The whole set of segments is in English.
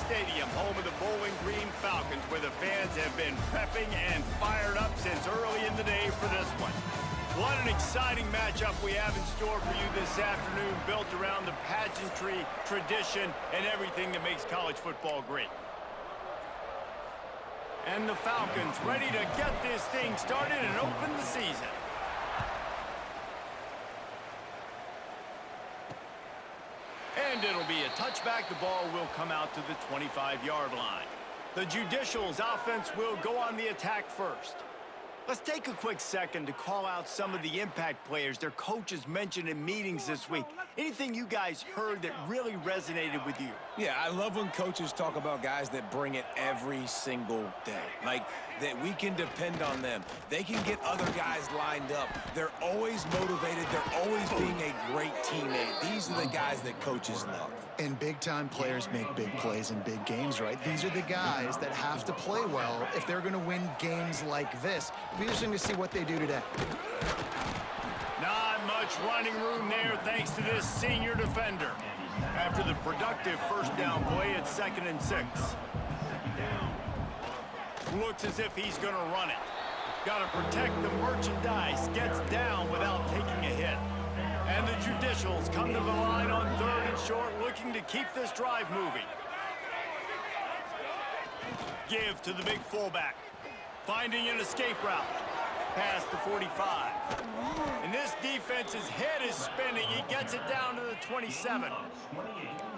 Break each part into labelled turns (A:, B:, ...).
A: Stadium, home of the Bowling Green Falcons, where the fans have been prepping and fired up since early in the day for this one. What an exciting matchup we have in store for you this afternoon, built around the pageantry, tradition, and everything that makes college football great. And the Falcons ready to get this thing started and open the season. And it'll be a touchback. The ball will come out to the 25-yard line. The Judicials offense will go on the attack first. Let's take a quick second to call out some of the impact players their coaches mentioned in meetings this week. Anything you guys heard that really resonated with you?
B: Yeah, I love when coaches talk about guys that bring it every single day. Like, that we can depend on them. They can get other guys lined up. They're always motivated. They're always being a great teammate. These are the guys that coaches love.
C: And big-time players make big plays in big games, right? These are the guys that have to play well if they're going to win games like this. It'll be interesting to see what they do today.
A: Not much running room there thanks to this senior defender. After the productive first down play, it's 2nd and 6. Looks as if he's going to run it. Got to protect the merchandise. Gets down without taking a hit. And the Judicials come to the line on 3rd and short, looking to keep this drive moving. Give to the big fullback. Finding an escape route. Past the 45. And this defense's head is spinning. He gets it down to the 27.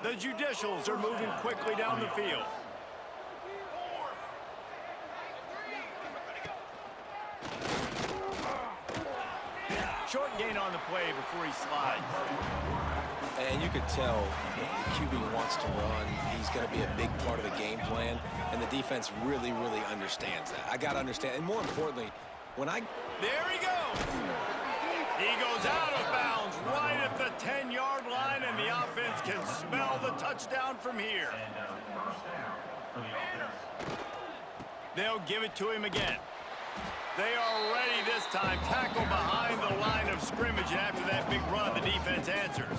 A: The Judicials are moving quickly down the field. Short gain on the play before he slides.
B: And you could tell the QB wants to run. He's going to be a big part of the game plan. And the defense really, really understands that. I got to understand. And more importantly,
A: There he goes! He goes out of bounds right at the 10-yard line, and the offense can smell the touchdown from here. They'll give it to him again. They are ready this time. Tackle behind the line of scrimmage, and after that big run, the defense answers.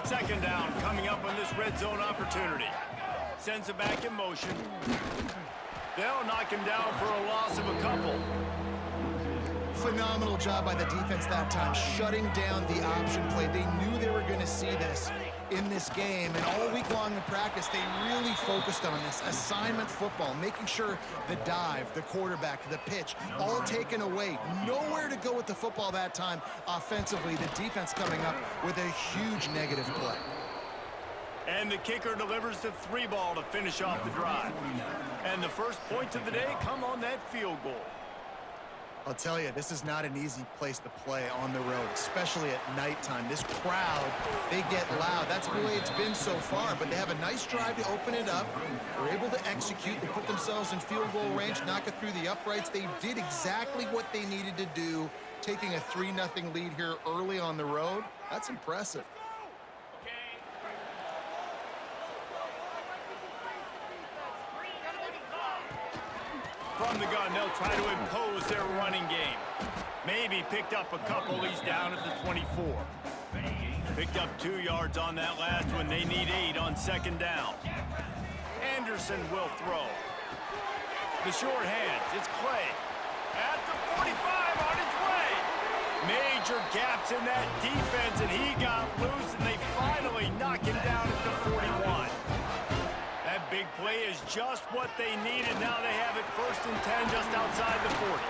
A: 2nd down coming up on this red zone opportunity. Sends it back in motion. They'll knock him down for a loss of a couple.
C: Phenomenal job by the defense that time, shutting down the option play. They knew they were going to see this in this game, and all week long in practice, they really focused on this assignment football, making sure the dive, the quarterback, the pitch, all taken away. Nowhere to go with the football that time offensively. The defense coming up with a huge negative play.
A: And the kicker delivers the 3-ball to finish off the drive. And the first points of the day come on that field goal.
C: I'll tell you, this is not an easy place to play on the road, especially at nighttime. This crowd, they get loud. That's the way it's been so far, but they have a nice drive to open it up. They're able to execute. They put themselves in field goal range, knock it through the uprights. They did exactly what they needed to do, taking a 3-0 lead here early on the road. That's impressive.
A: From the gun, they'll try to impose their running game. Maybe picked up a couple. He's down at the 24. Picked up 2 yards on that last one. They need 8 on 2nd down. Anderson will throw. The short hands. It's Clay. At the 45 on his way. Major gaps in that defense, and he got loose, and they finally knock him down at the 41. That big play is just what they needed. Now they have it 1st and 10 just outside the 40.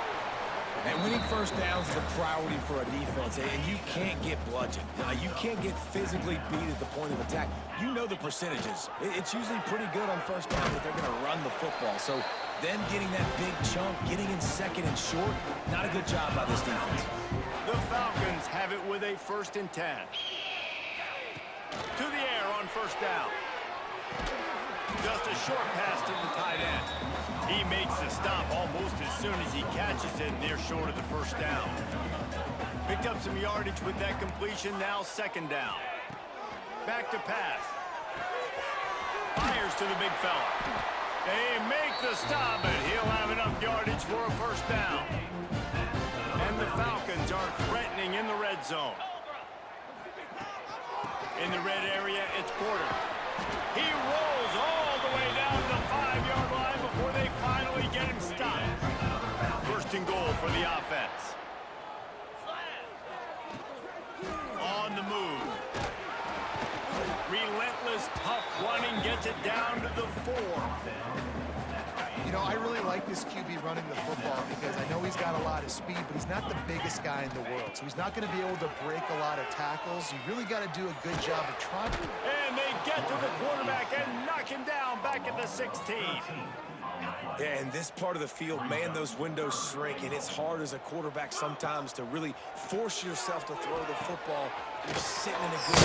B: And winning first downs is a priority for a defense, and you can't get bludgeoned. You can't get physically beat at the point of attack. You know the percentages. It's usually pretty good on first down that they're going to run the football. So them getting that big chunk, getting in 2nd and short, not a good job by this defense.
A: The Falcons have it with a 1st and 10. To the air on 1st down. Just a short pass to the tight end. He makes the stop almost as soon as he catches it, and they're short of the 1st down. Picked up some yardage with that completion, now 2nd down. Back to pass. Fires to the big fella. They make the stop, and he'll have enough yardage for a 1st down. And the Falcons are threatening in the red zone. In the red area, it's Porter. He rolls all for the offense. On the move. Relentless, tough running gets it down to the 4.
C: You know, I really like this QB running the football because I know he's got a lot of speed, but he's not the biggest guy in the world. So he's not going to be able to break a lot of tackles. You really got to do a good job of trying.
A: And they get to the quarterback and knock him down back at the 16.
B: Yeah, in this part of the field, man, those windows shrink, and it's hard as a quarterback sometimes to really force yourself to throw the football. You're sitting in a good...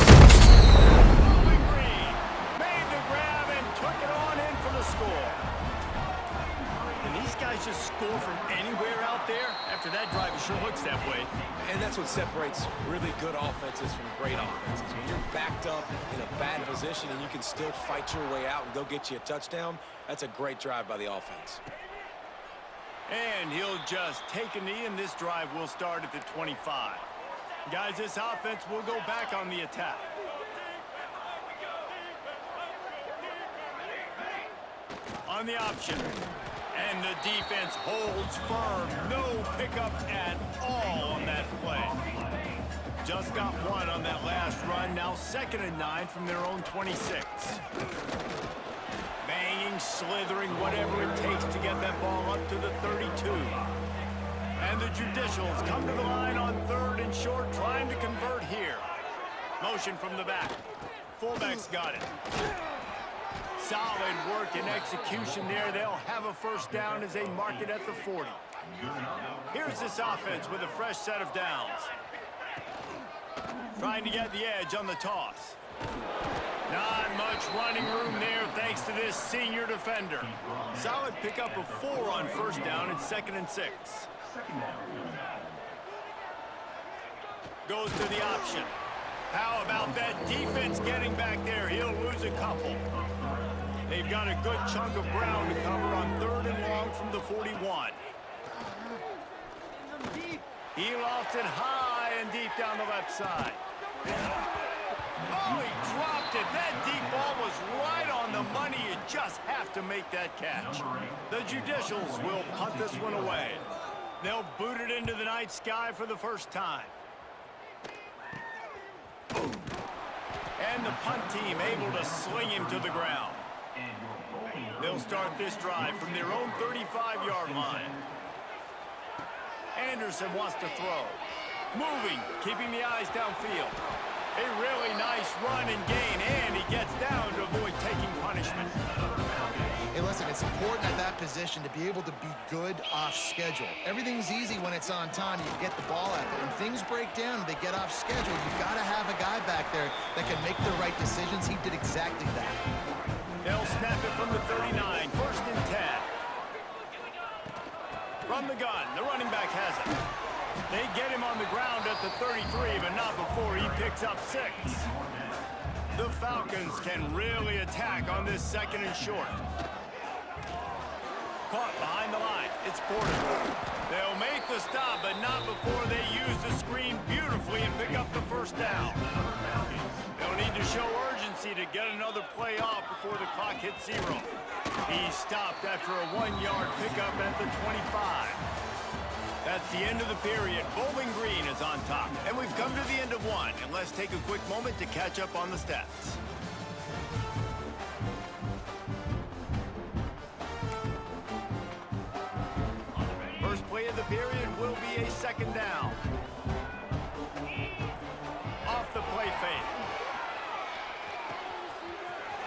A: Bowling Green made the grab and took it on in for the score. And these guys just score from anywhere out there. After that drive, it sure looks that way.
B: And that's what separates really good offenses from great offenses. When you're backed up in a bad position and you can still fight your way out and go get you a touchdown, that's a great drive by the offense.
A: And he'll just take a knee, and this drive will start at the 25. Guys, this offense will go back on the attack. On the option. And the defense holds firm. No pickup at all on that play. Just got one on that last run. Now 2nd and 9 from their own 26. Banging, slithering, whatever it takes to get that ball up to the 32. And the Judicials come to the line on 3rd and short, trying to convert here. Motion from the back. Fullback's got it. Solid work and execution there. They'll have a first down as they mark it at the 40. Here's this offense with a fresh set of downs. Trying to get the edge on the toss. Not much running room there thanks to this senior defender. Solid pickup of 4 on first down and 2nd and 6. Goes to the option. How about that defense getting back there? He'll lose a couple. They've got a good chunk of ground to cover on 3rd and long from the 41. He lofts it high and deep down the left side. Oh, he dropped it. That deep ball was right on the money. You just have to make that catch. The Judicials will punt this one away. They'll boot it into the night sky for the first time. And the punt team able to sling him to the ground. They'll start this drive from their own 35-yard line. Anderson wants to throw. Moving, keeping the eyes downfield. A really nice run and gain, and he gets down to avoid taking punishment.
C: Hey, listen, it's important at that position to be able to be good off schedule. Everything's easy when it's on time. You get the ball out there. When things break down, they get off schedule. You've got to have a guy back there that can make the right decisions. He did exactly that.
A: They'll snap it from the 39, 1st and 10. From the gun, the running back has it. They get him on the ground at the 33, but not before he picks up 6. The Falcons can really attack on this 2nd and short. Caught behind the line. It's Porter. They'll make the stop, but not before they use the screen beautifully and pick up the first down. They'll need to show urgency to get another play off before the clock hits 0. He's stopped after a 1-yard pickup at the 25. That's the end of the period. Bowling Green is on top. And we've come to the end of 1. And let's take a quick moment to catch up on the stats. First play of the period will be a 2nd down. Off the play fake.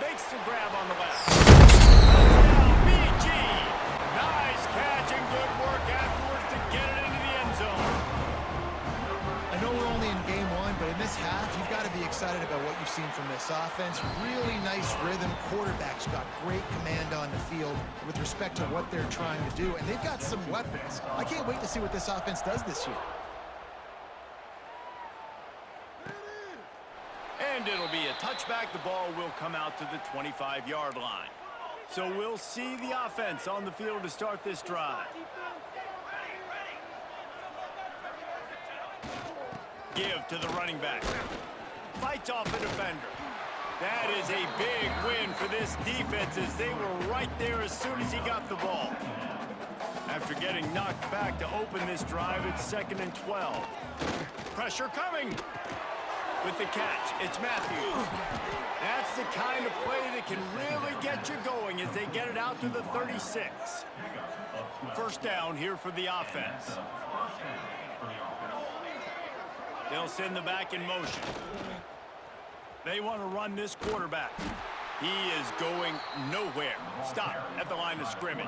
A: Makes the grab on the left. BG. Nice catch and good work afterwards to get it into the end zone.
C: I know we're only in game 1, but in this half, you've got to be excited about what you've seen from this offense. Really nice rhythm. Quarterback's got great command on the field with respect to what they're trying to do, and they've got some weapons. I can't wait to see what this offense does this year.
A: And it'll be a touchback. The ball will come out to the 25-yard line. So we'll see the offense on the field to start this drive. Give to the running back. Fights off a defender. That is a big win for this defense as they were right there as soon as he got the ball. After getting knocked back to open this drive, it's 2nd and 12. Pressure coming. With the catch, it's Matthews. That's the kind of play that can really get you going as they get it out to the 36. First down here for the offense. They'll send the back in motion. They want to run this quarterback. He is going nowhere. Stop at the line of scrimmage.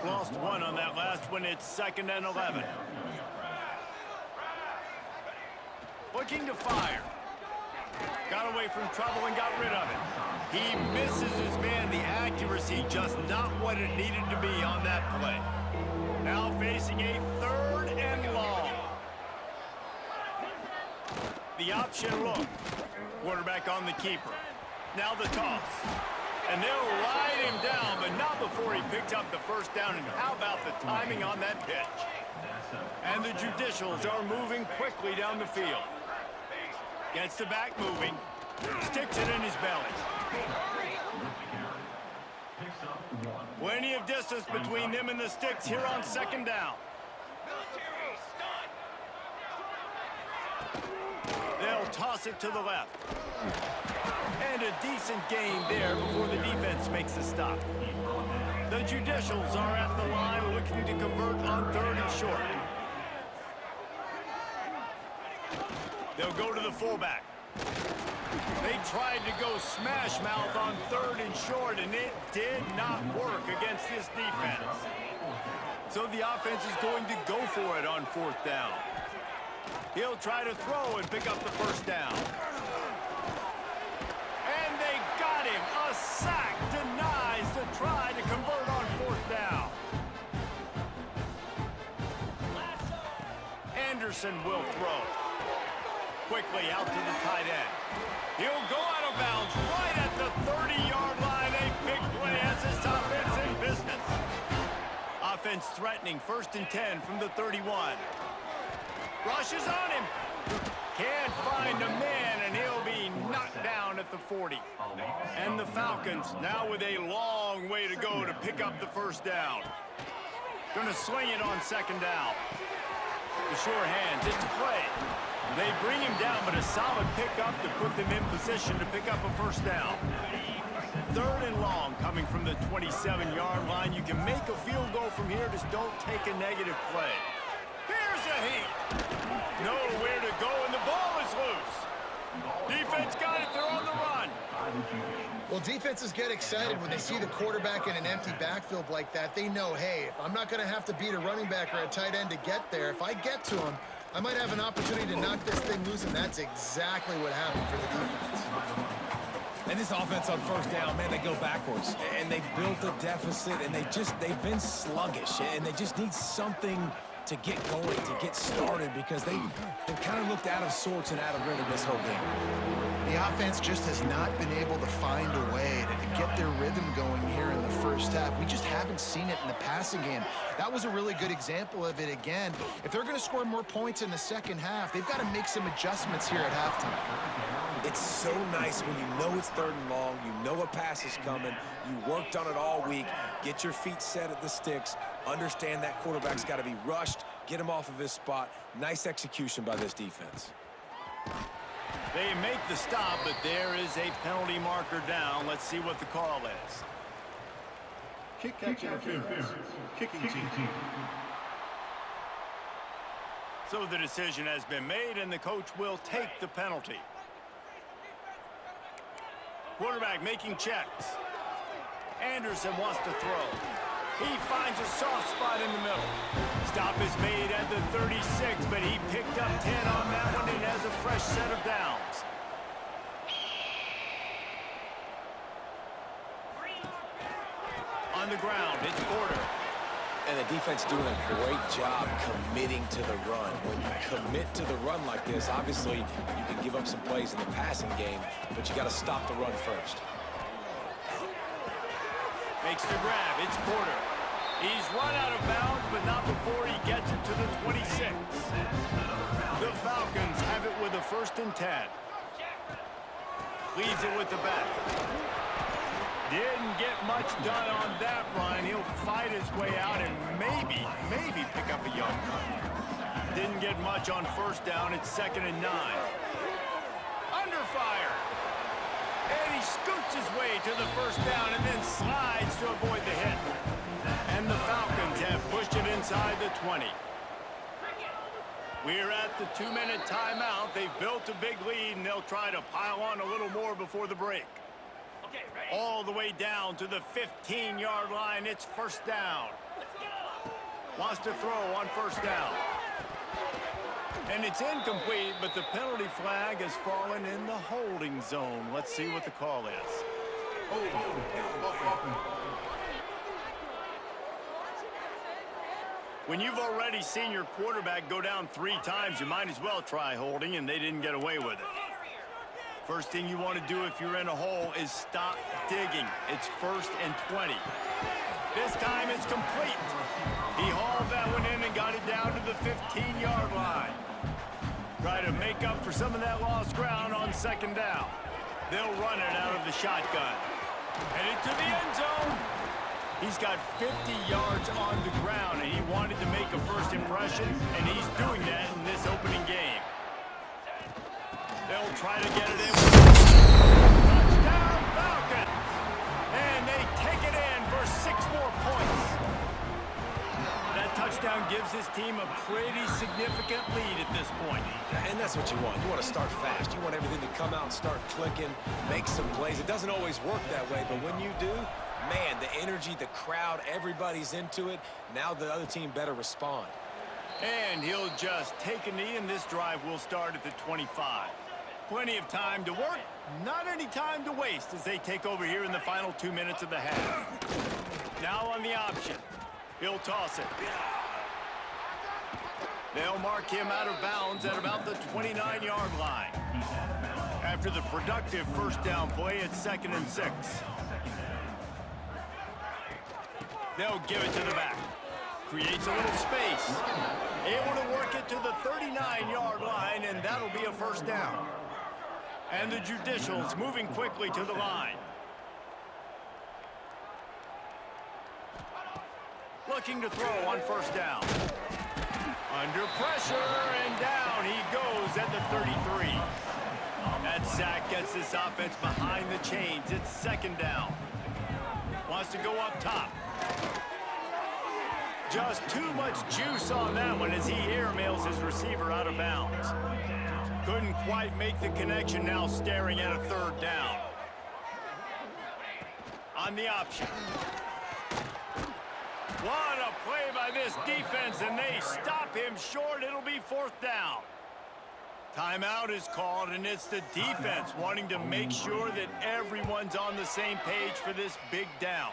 A: Lost one on that last one. It's 2nd and 11. Looking to fire. Got away from trouble and got rid of it. He misses his man. The accuracy just not what it needed to be on that play. Now facing a 3rd and long. The option look. Quarterback on the keeper. Now the toss. And they'll ride him down, but not before he picked up the first down. And how about the timing on that pitch? And the Judicials are moving quickly down the field. Gets the back moving. Sticks it in his belly. Plenty of distance between them and the sticks here on 2nd down. They'll toss it to the left. And a decent gain there before the defense makes a stop. The Judicials are at the line looking to convert on 3rd and short. They'll go to the fullback. They tried to go smash mouth on 3rd and short, and it did not work against this defense. So the offense is going to go for it on 4th down. He'll try to throw and pick up the first down. And they got him. A sack denies the try to convert on 4th down. Anderson will throw. Quickly out to the tight end. He'll go out of bounds right at the 30-yard line. A big play as this offense in business. Offense threatening 1st and 10 from the 31. Rushes on him. Can't find a man, and he'll be knocked down at the 40. And the Falcons now with a long way to go to pick up the first down. Gonna sling it on 2nd down. The sure hands, it's play. They bring him down, but a solid pickup to put them in position to pick up a first down. 3rd and long coming from the 27-yard line. You can make a field goal from here, just don't take a negative play. Here's a heat. Nowhere to go, and the ball is loose. Defense got it, they're on the run.
C: Well, defenses get excited when they see the quarterback in an empty backfield like that. They know, hey, if I'm not going to have to beat a running back or a tight end to get there, if I get to him, I might have an opportunity to knock this thing loose, and that's exactly what happened for the defense.
B: And this offense on 1st down, man, they go backwards. And they built a deficit, and they've been sluggish. And they just need something to get going, to get started, because they've kind of looked out of sorts and out of rhythm this whole game.
C: The offense just has not been able to find a way to get their rhythm going here in the first half. We just haven't seen it in the passing game. That was a really good example of it again. If they're going to score more points in the second half, they've got to make some adjustments here at halftime.
B: It's so nice when you know it's 3rd and long, you know a pass is coming, you worked on it all week, get your feet set at the sticks, understand that quarterback's got to be rushed, get him off of his spot. Nice execution by this defense.
A: They make the stop, but there is a penalty marker down. Let's see what the call is.
D: Kick interference. Kicking team.
A: So the decision has been made, and the coach will take the penalty. Quarterback making checks. Anderson wants to throw. He finds a soft spot in the middle. Stop is made at the 36, but he picked up 10 on that one and has a fresh set of downs. On the ground, it's Porter.
B: And the defense doing a great job committing to the run. When you commit to the run like this, obviously you can give up some plays in the passing game, but you got to stop the run first.
A: Makes the grab. It's Porter. He's run out of bounds, but not before he gets it to the 26. The Falcons have it with a 1st and 10. Leads it with the back. Didn't get much done on that run. He'll fight his way out and maybe pick up a yard. Didn't get much on first down. It's 2nd and 9. Under fire. And he scoots his way to the first down and then slides to avoid the hit. And the Falcons have pushed it inside the 20. We're at the 2-minute timeout. They've built a big lead, and they'll try to pile on a little more before the break. All the way down to the 15-yard line. It's first down. Wants to throw on first down. And it's incomplete, but the penalty flag has fallen in the holding zone. Let's see what the call is. When you've already seen your quarterback go down 3 times, you might as well try holding, and they didn't get away with it. First thing you want to do if you're in a hole is stop digging. It's 1st and 20. This time it's complete. He hauled that one in and got it down to the 15-yard line. Try to make up for some of that lost ground on 2nd down. They'll run it out of the shotgun. And into the end zone. He's got 50 yards on the ground, and he wanted to make a first impression, and he's doing that in this opening game. They'll try to get it in. Touchdown, Falcons! And they take it in for 6 more points. That touchdown gives his team a pretty significant lead at this point.
B: And that's what you want. You want to start fast. You want everything to come out and start clicking, make some plays. It doesn't always work that way, but when you do, man, the energy, the crowd, everybody's into it. Now the other team better respond.
A: And he'll just take a knee, and this drive will start at the 25. Plenty of time to work, not any time to waste as they take over here in the final 2 minutes of the half. Now on the option. He'll toss it. They'll mark him out of bounds at about the 29-yard line. After the productive first down play, it's 2nd and 6. They'll give it to the back. Creates a little space. Able to work it to the 39-yard line, and that'll be a first down. And the Judicials moving quickly to the line. Looking to throw on first down. Under pressure, and down he goes at the 33. That sack gets this offense behind the chains. It's 2nd down. Wants to go up top. Just too much juice on that one as he airmails his receiver out of bounds. Couldn't quite make the connection, now staring at a 3rd down. On the option. What a play by this defense, and they stop him short. It'll be 4th down. Timeout is called, and it's the defense wanting to make sure that everyone's on the same page for this big down.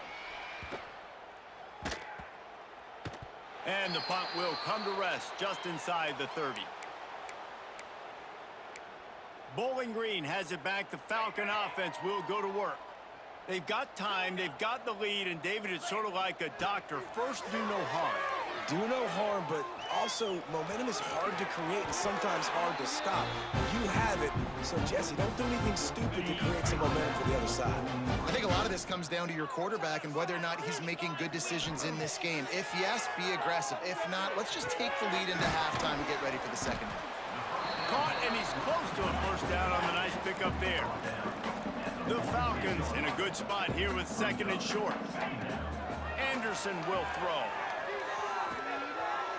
A: And the punt will come to rest just inside the 30. Bowling Green has it back. The Falcon offense will go to work. They've got time, they've got the lead, and David, it's sort of like a doctor. First, do no harm.
B: Do no harm, but also momentum is hard to create and sometimes hard to stop. You have it, so Jesse, don't do anything stupid to create some momentum for the other side.
C: I think a lot of this comes down to your quarterback and whether or not he's making good decisions in this game. If yes, be aggressive. If not, let's just take the lead into halftime and get ready for the second half.
A: Caught, and he's close to a first down on the nice pickup there. The Falcons in a good spot here with 2nd and short. Anderson will throw.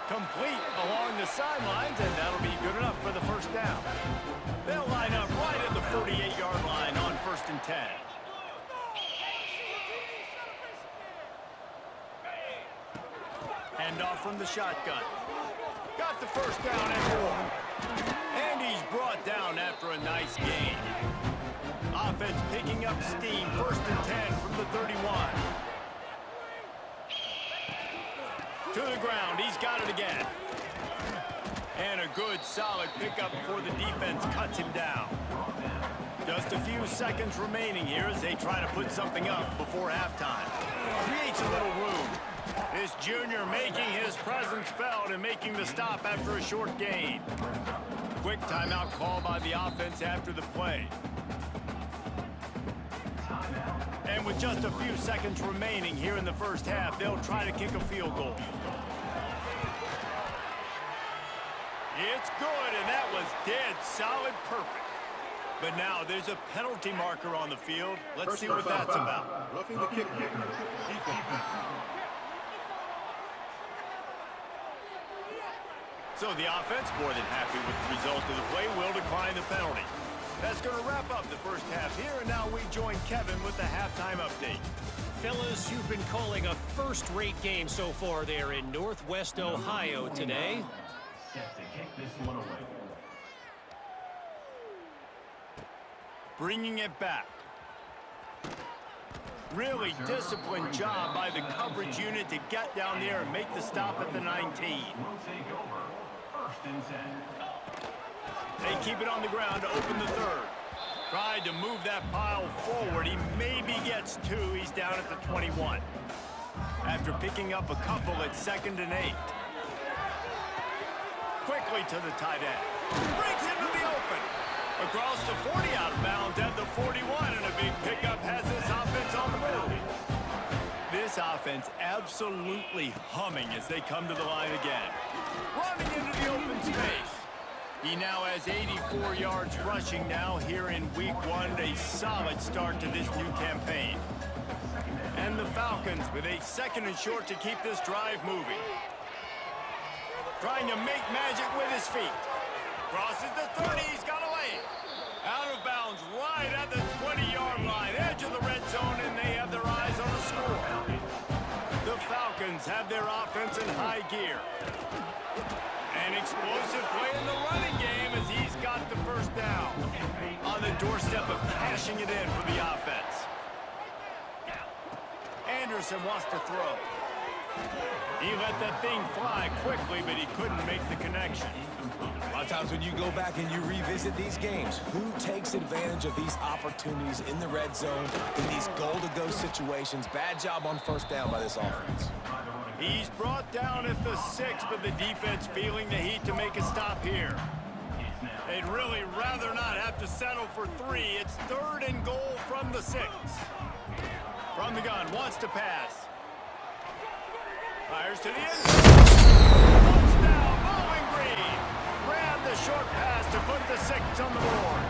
A: Complete along the sidelines, and that'll be good enough for the first down. They'll line up right at the 48-yard line on 1st and 10. Handoff from the shotgun. Got the first down and more. And he's brought down after a nice gain. Offense picking up steam. 1st and 10 from the 31. To the ground. He's got it again. And a good, solid pickup before the defense cuts him down. Just a few seconds remaining here as they try to put something up before halftime. Creates a little room. This junior making his presence felt and making the stop after a short gain. Quick timeout call by the offense after the play. And And with just a few seconds remaining here in the first half, they'll try to kick a field goal. It's good, and that was dead solid perfect. But now there's a penalty marker on the field. Let's see what that's about.
D: Roughing the kick. Defense.
A: So the offense, more than happy with the result of the play, will decline the penalty. That's going to wrap up the first half here, and now we join Kevin with the halftime update.
E: Fellas, you've been calling a first-rate game so far there in Northwest Ohio today.
F: Set to kick this one away.
A: Bringing it back. Really disciplined job by the coverage unit to get down there and make the stop at the 19.
F: We'll take over. First and 10.
A: They keep it on the ground to open the third. Tried to move that pile forward. He maybe gets two. He's down at the 21. After picking up a couple at 2nd and 8. Quickly to the tight end. Breaks into the open. Across the 40, out of bounds at the 41, and a big pickup has this offense on the move. This offense absolutely humming as they come to the line again. Running into the open space. He now has 84 yards rushing now here in week 1. A solid start to this new campaign. And the Falcons with a 2nd and short to keep this drive moving. Trying to make magic with his feet. Crosses the 30, he's got a lane. Out of bounds right at the 20-yard line. Edge of the red zone, and they have their eyes on the score. The Falcons have their offense in high gear. An explosive play in the running game as he's got the first down. On the doorstep of cashing it in for the offense. Anderson wants to throw. He let that thing fly quickly, but he couldn't make the connection.
B: A lot of times when you go back and you revisit these games, who takes advantage of these opportunities in the red zone, in these goal-to-go situations? Bad job on first down by this offense.
A: He's brought down at the 6, but the defense feeling the heat to make a stop here. They'd really rather not have to settle for 3. It's 3rd and goal from the 6. From the gun, wants to pass. Fires to the end zone. Touchdown, Bowling Green. Grabbed the short pass to put the 6 on the board.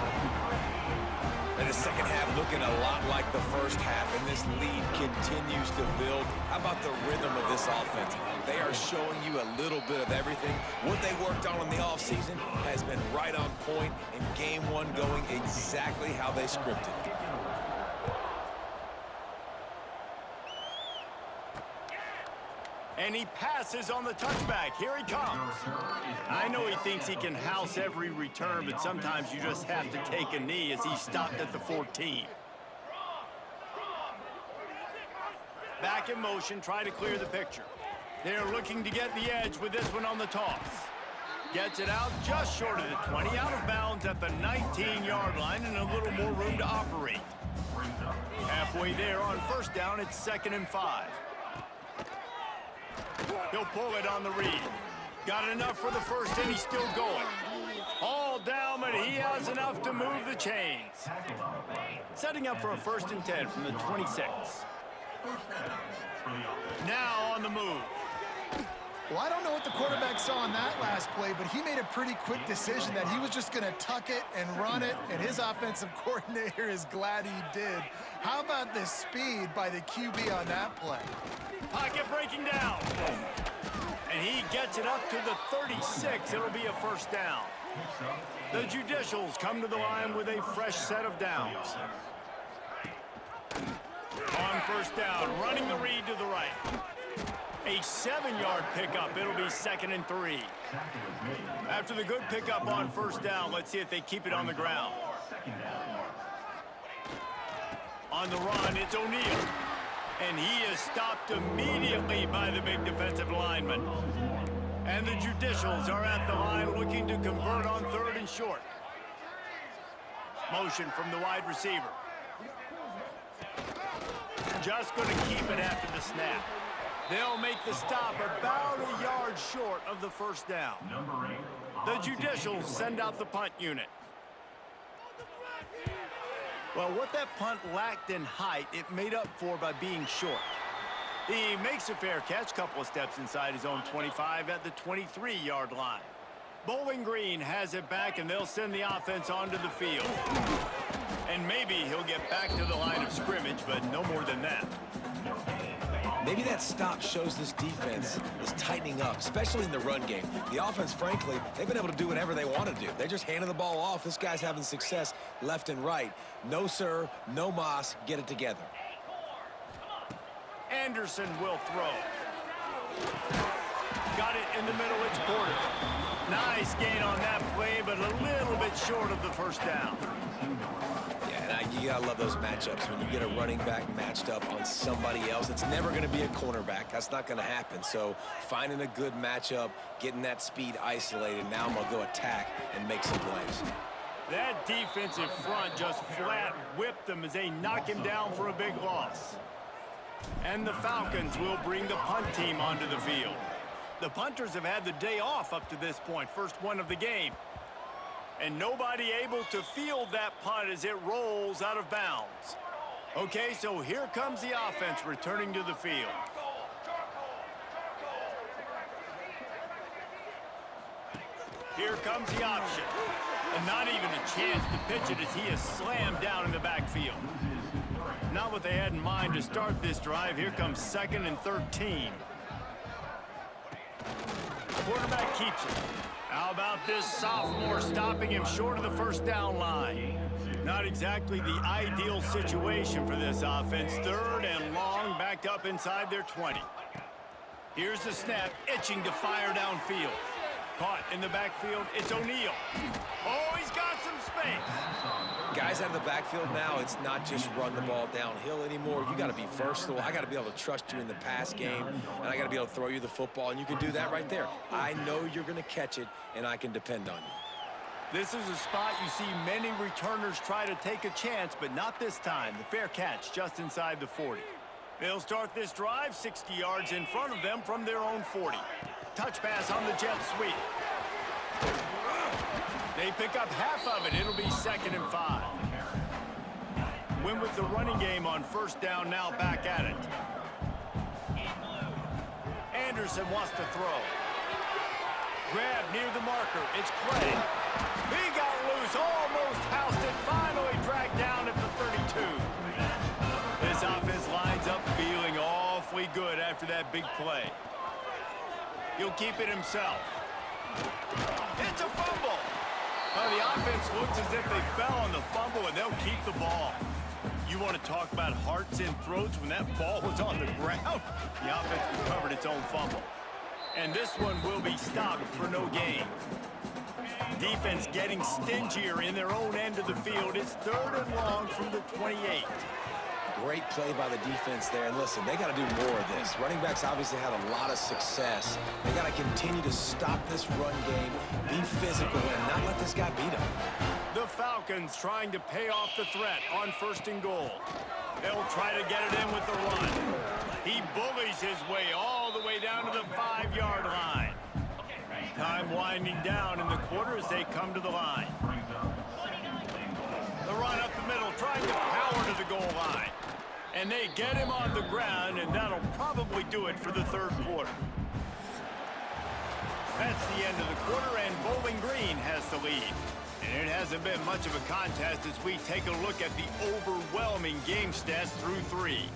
B: And the second half looking a lot like the first half, and this lead continues to build. How about the rhythm of this offense? They are showing you a little bit of everything. What they worked on in the offseason has been right on point, and game 1 going exactly how they scripted it.
A: And he passes on the touchback. Here he comes. I know he thinks he can house every return, but sometimes you just have to take a knee as he stopped at the 14. Back in motion, try to clear the picture. They're looking to get the edge with this one on the toss. Gets it out just short of the 20, out of bounds at the 19-yard line, and a little more room to operate. Halfway there on first down, it's 2nd and 5. He'll pull it on the read. Got enough for the first, and he's still going. All down, but he has enough to move the chains. Setting up for a 1st and 10 from the 26. Now on the move.
C: Well, I don't know what the quarterback saw on that last play, but he made a pretty quick decision that he was just going to tuck it and run it, and his offensive coordinator is glad he did. How about the speed by the QB on that play?
A: Pocket breaking down. And he gets it up to the 36. It'll be a 1st down. The Judicials come to the line with a fresh set of downs. On 1st down, running the read to the right. A 7-yard pickup. It'll be 2nd and 3. After the good pickup on 1st down, let's see if they keep it on the ground. On the run, it's O'Neal. And he is stopped immediately by the big defensive lineman. And the Judicials are at the line looking to convert on 3rd and short. Motion from the wide receiver. Just going to keep it after the snap. They'll make the stop about a yard short of the 1st down. The Judicials send out the punt unit. Well, what that punt lacked in height, it made up for by being short. He makes a fair catch, couple of steps inside his own 25 at the 23-yard line. Bowling Green has it back, and they'll send the offense onto the field. And maybe he'll get back to the line of scrimmage, but no more than that.
B: Maybe that stop shows this defense is tightening up, especially in the run game. The offense, frankly, they've been able to do whatever they want to do. They're just handing the ball off. This guy's having success left and right. No, sir, no mas. Get it together.
A: Anderson will throw. Got it in the middle. It's Porter. Nice gain on that play, but a little bit short of the first down.
B: Yeah, you gotta love those matchups when you get a running back matched up on somebody else. It's never going to be a cornerback. That's not going to happen. So finding a good matchup, getting that speed isolated, now I'm going to go attack and make some plays.
A: That defensive front just flat whipped them as they knock him down for a big loss. And the Falcons will bring the punt team onto the field. The punters have had the day off up to this point, first one of the game. And nobody able to field that punt as it rolls out of bounds. Okay, so here comes the offense returning to the field. Here comes the option. And not even a chance to pitch it as he is slammed down in the backfield. Not what they had in mind to start this drive. Here comes 2nd and 13. Quarterback keeps it. How about this sophomore stopping him short of the first down line? Not exactly the ideal situation for this offense. 3rd and long, backed up inside their 20. Here's the snap, itching to fire downfield. Caught in the backfield, it's O'Neal. Oh, he's got some space.
B: Guys out of the backfield now, it's not just run the ball downhill anymore. You got to be versatile. I got to be able to trust you in the pass game, and I got to be able to throw you the football, and you can do that right there. I know you're going to catch it, and I can depend on you.
A: This is a spot you see many returners try to take a chance, but not this time. The fair catch just inside the 40. They'll start this drive 60 yards in front of them from their own 40. Touch pass on the jet sweep. They pick up half of it. It'll be 2nd and 5. Win with the running game on first down, now back at it. Anderson wants to throw. Grab near the marker. It's Clay. He got loose, almost housed it, finally dragged down at the 32. This offense lines up feeling awfully good after that big play. He'll keep it himself. It's a fumble. The offense looks as if they fell on the fumble, and they'll keep the ball. You want to talk about hearts in throats when that ball was on the ground? The offense recovered its own fumble. And this one will be stopped for no gain. Defense getting stingier in their own end of the field. It's 3rd and long from the 28.
B: Great play by the defense there. And listen, they got to do more of this. Running backs obviously had a lot of success. They got to continue to stop this run game, be physical, and not let this guy beat them.
A: The Falcons trying to pay off the threat on 1st and goal. They'll try to get it in with the run. He bullies his way all the way down to the 5-yard line. Time winding down in the quarter as they come to the line. The run up the middle, trying to power to the goal line. And they get him on the ground, and that'll probably do it for the 3rd quarter. That's the end of the quarter, and Bowling Green has the lead. And it hasn't been much of a contest as we take a look at the overwhelming game stats through 3.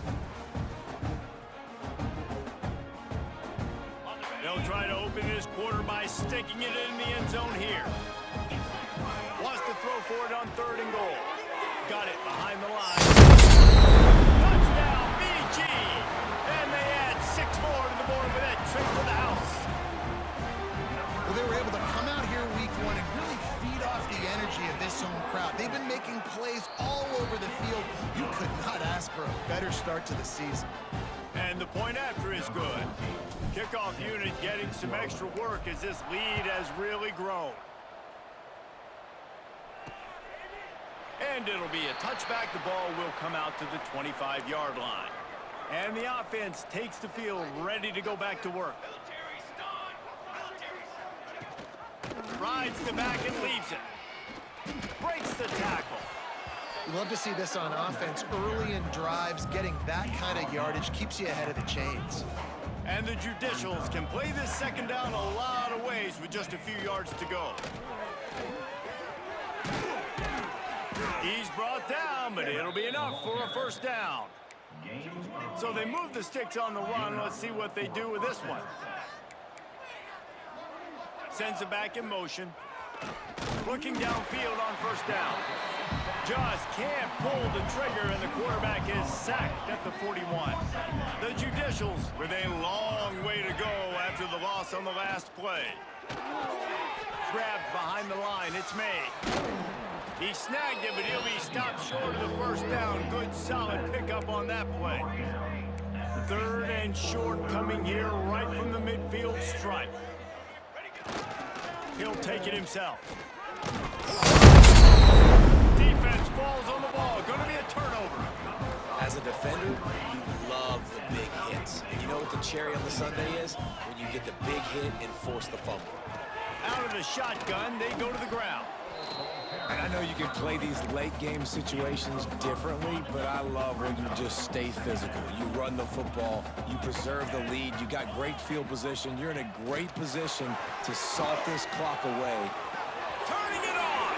A: They'll try to open this quarter by sticking it in the end zone here. Wants to throw for it on 3rd and goal. Got it behind the line. Touchdown, BG! And they add 6 more to the board with that trick to the house.
C: Well, they were able to come out here week 1 and really feed off the energy of this home crowd. They've been making plays all over the field. You could not ask for a better start to the season.
A: And the point after is good. Kickoff unit getting some extra work as this lead has really grown. And it'll be a touchback. The ball will come out to the 25-yard line. And the offense takes the field, ready to go back to work. Rides the back and leaves it. Breaks the tackle.
C: You love to see this on offense. Early in drives, getting that kind of yardage keeps you ahead of the chains.
A: And the Judicials can play this second down a lot of ways with just a few yards to go. He's brought down, but it'll be enough for a first down. So they move the sticks on the run. Let's see what they do with this one. Sends it back in motion. Looking downfield on first down. Just can't pull the trigger, and the quarterback is sacked at the 41. The Judicials with a long way to go after the loss on the last play. Grabbed behind the line. It's May. He snagged it, but he'll be stopped short of the first down. Good, solid pickup on that play. 3rd and short coming here right from the midfield stripe. He'll take it himself. Defense falls on the ball. Going to be a turnover.
B: As a defender, you love the big hits. And you know what the cherry on the sundae is? When you get the big hit and force the fumble.
A: Out of the shotgun, they go to the ground.
B: And I know you can play these late-game situations differently, but I love when you just stay physical. You run the football, you preserve the lead, you got great field position, you're in a great position to salt this clock away.
A: Turning it on!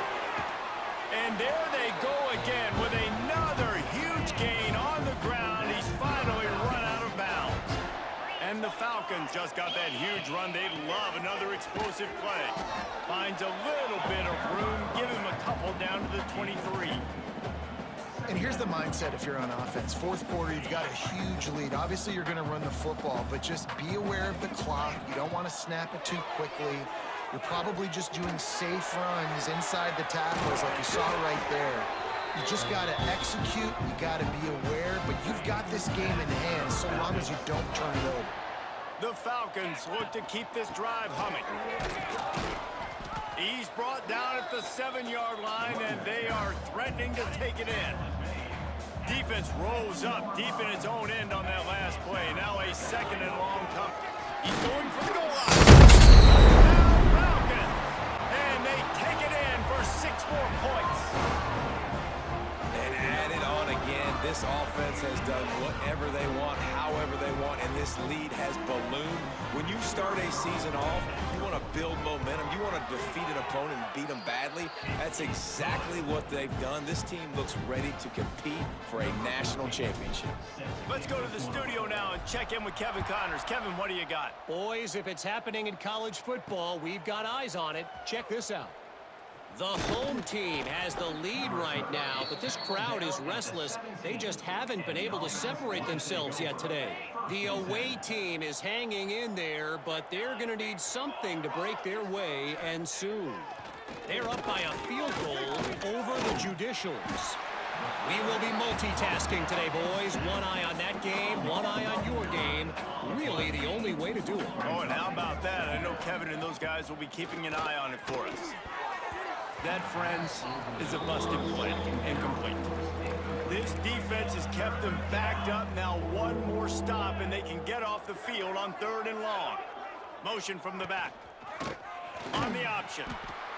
A: And there they go again with another huge gain on the ground. He's finally run out of bounds. And the Falcons just got that huge run. They love another explosive play. Finds a little bit of room. Give him a couple down to the 23.
C: And here's the mindset if you're on offense. 4th quarter, you've got a huge lead. Obviously, you're going to run the football, but just be aware of the clock. You don't want to snap it too quickly. You're probably just doing safe runs inside the tackles like you saw right there. You just got to execute. You got to be aware, but you've got this game in hand so long as you don't turn it over.
A: The Falcons look to keep this drive humming. He's brought down at the 7-yard line, and they are threatening to take it in. Defense rolls up deep in its own end on that last play. Now a 2nd and long come. He's going for the goal line. Touchdown Falcons! And they take it in for 6 more points.
B: And add it on again. This offense has done whatever they want, however they want, and this lead has ballooned. When you start a season off, you want to build momentum. You want to defeat an opponent and beat them badly. That's exactly what they've done. This team looks ready to compete for a national championship.
A: Let's go to the studio now and check in with Kevin Connors. Kevin, what do you got?
E: Boys, if it's happening in college football, we've got eyes on it. Check this out. The home team has the lead right now, but this crowd is restless. They just haven't been able to separate themselves yet today. The away team is hanging in there, but they're going to need something to break their way, and soon. They're up by a field goal over the Judicials. We will be multitasking today, boys. One eye on that game, one eye on your game. Really the only way to do it.
A: Oh, and how about that? I know Kevin and those guys will be keeping an eye on it for us. That, friends, is a busted play, incomplete. This defense has kept them backed up. Now one more stop, and they can get off the field on 3rd and long. Motion from the back. On the option.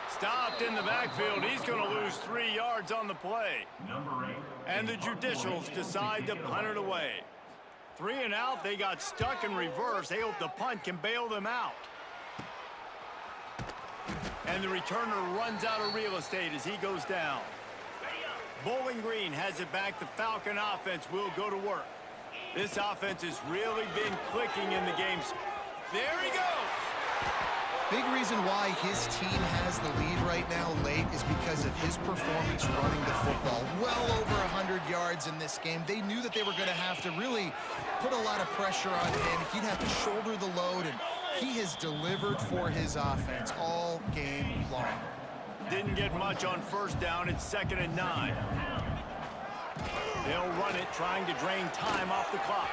A: Stopped in the backfield. He's going to lose 3 yards on the play. And the Judicials decide to punt it away. 3 and out. They got stuck in reverse. They hope the punt can bail them out. And the returner runs out of real estate as he goes down. Bowling Green has it back. The Falcon offense will go to work. This offense has really been clicking in the games. There he goes.
C: Big reason why his team has the lead right now late is because of his performance running the football. Well over 100 yards in this game. They knew that they were going to have to really put a lot of pressure on him. He'd have to shoulder the load, and he has delivered for his offense all game long.
A: Didn't get much on first down. It's 2nd and 9. They'll run it, trying to drain time off the clock.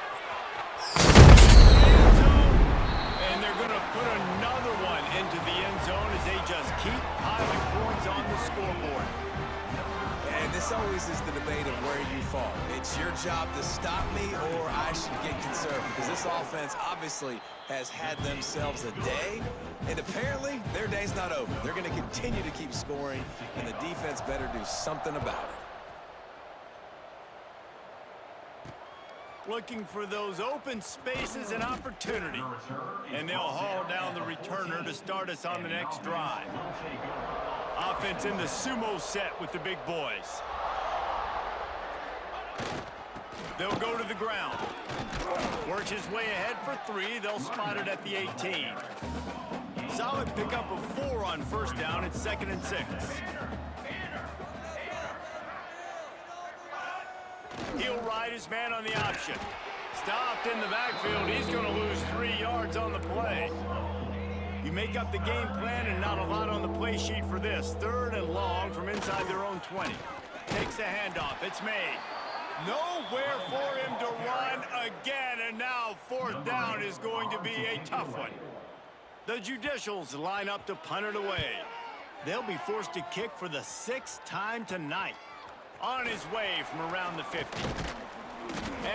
A: And they're going to put another one into the end zone as they just keep piling points on the scoreboard.
B: And this always is the debate of where you fall. It's your job to stop me, or I should get conservative, because this offense obviously has had themselves a day, and apparently their day's not over. They're going to continue to keep scoring, and the defense better do something about it.
A: looking for those open spaces and opportunity. And they'll haul down the returner to start us on the next drive. Offense in the sumo set with the big boys. They'll go to the ground. Works his way ahead for 3. They'll spot it at the 18. Solid pickup of 4 on first down. It's 2nd and 6. He'll ride his man on the option. Stopped in the backfield. He's going to lose 3 yards on the play. You make up the game plan and not a lot on the play sheet for this. 3rd and long from inside their own 20. Takes the handoff. It's made. Nowhere for him to run again, and now 4th down is going to be a tough one. The Judicials line up to punt it away. They'll be forced to kick for the 6th time tonight. On his way from around the 50.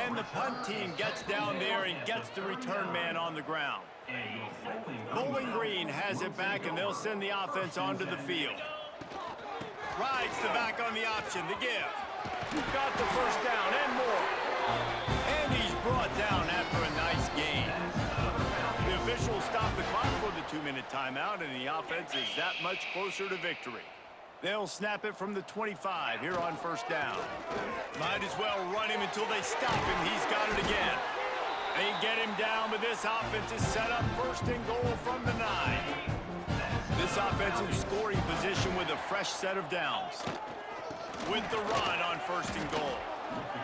A: And the punt team gets down there and gets the return man on the ground. Bowling Green has it back, and they'll send the offense onto the field. Rides the back on the option, the give. Got the first down and more. And he's brought down after a nice gain. The officials stop the clock for the 2-minute timeout, and the offense is that much closer to victory. They'll snap it from the 25 here on first down. Might as well run him until they stop him. He's got it again. They get him down, but this offense is set up 1st and goal from the 9. This offensive scoring position with a fresh set of downs. With the run on 1st and goal.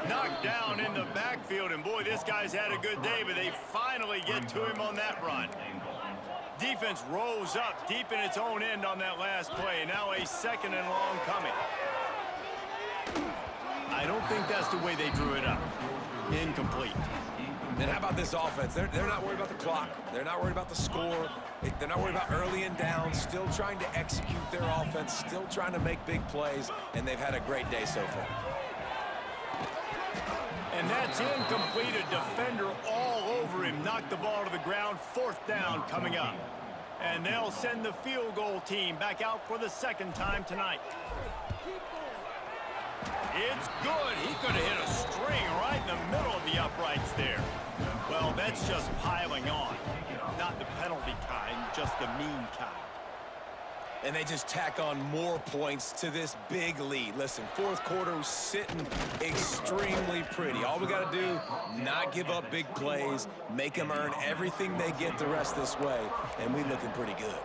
A: Knocked down in the backfield, and boy, this guy's had a good day, but they finally get to him on that run. Defense rose up deep in its own end on that last play. Now a 2nd and long coming. I don't think that's the way they drew it up. Incomplete.
B: And how about this offense? They're not worried about the clock. They're not worried about the score. They're not worried about early and down. Still trying to execute their offense. Still trying to make big plays. And they've had a great day so far.
A: And that's incomplete. A defender all over him. Knocked the ball to the ground. 4th down coming up. And they'll send the field goal team back out for the 2nd time tonight. It's good. He could have hit a string right in the middle of the uprights there. Well, that's just piling on. Not the penalty kind, just the mean kind.
B: And they just tack on more points to this big lead. Listen, 4th quarter was sitting extremely pretty. All we got to do, not give up big plays, make them earn everything they get the rest this way, and we looking pretty good.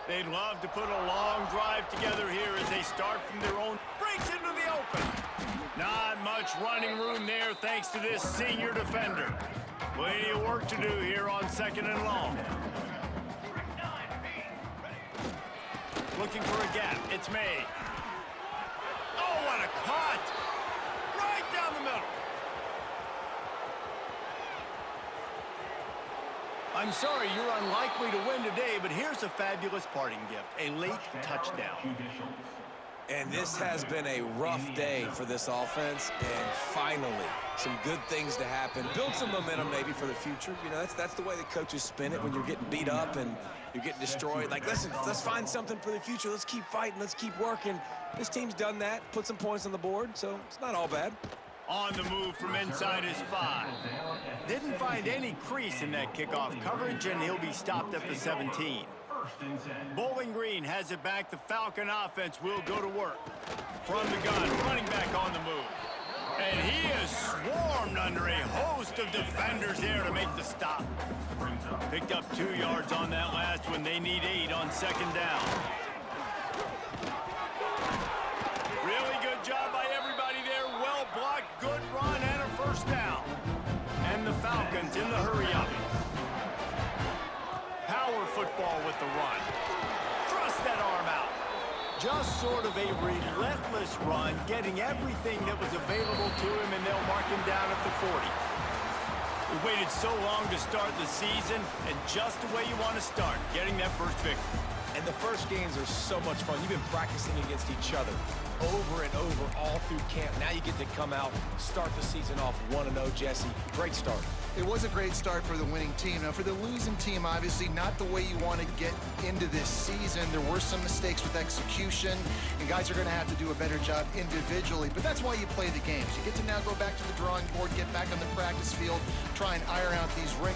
A: They'd love to put a long drive together here as they start from their own. Breaks into the open. Not much running room there thanks to this senior defender. Plenty of work to do here on 2nd and long. Looking for a gap. It's made. Oh, what a cut! Right down the middle. I'm sorry you're unlikely to win today, but here's a fabulous parting gift. A late touchdown.
B: And this has been a rough day for this offense, and finally, some good things to happen. Build some momentum maybe for the future. You know, that's the way the coaches spin it when you're getting beat up and you're getting destroyed. Like, listen, let's find something for the future. Let's keep fighting. Let's keep working. This team's done that, put some points on the board, so it's not all bad.
A: On the move from inside his 5. Didn't find any crease in that kickoff coverage, and he'll be stopped at the 17. Bowling Green has it back. The Falcon offense will go to work. From the gun, running back on the move. And he is swarmed under a host of defenders there to make the stop. Picked up 2 yards on that last one. They need 8 on 2nd down. Really good job by everybody there. Well blocked, good run, and a 1st down. And the Falcons in the hurry-up. Power football with the run. Thrust that arm out. Just sort of a relentless run, getting everything that was available to him, and they'll mark him down at the 40. We waited so long to start the season, and just the way you want to start, getting that first victory.
B: And the first games are so much fun. You've been practicing against each other over and over all through camp. Now you get to come out, start the season off 1-0, Jesse. Great start.
C: It was a great start for the winning team. Now, for the losing team, obviously not the way you want to get into this season. There were some mistakes with execution, and guys are going to have to do a better job individually. But that's why you play the games. You get to now go back to the drawing drawing board, get back on the practice field, try and iron out these rings.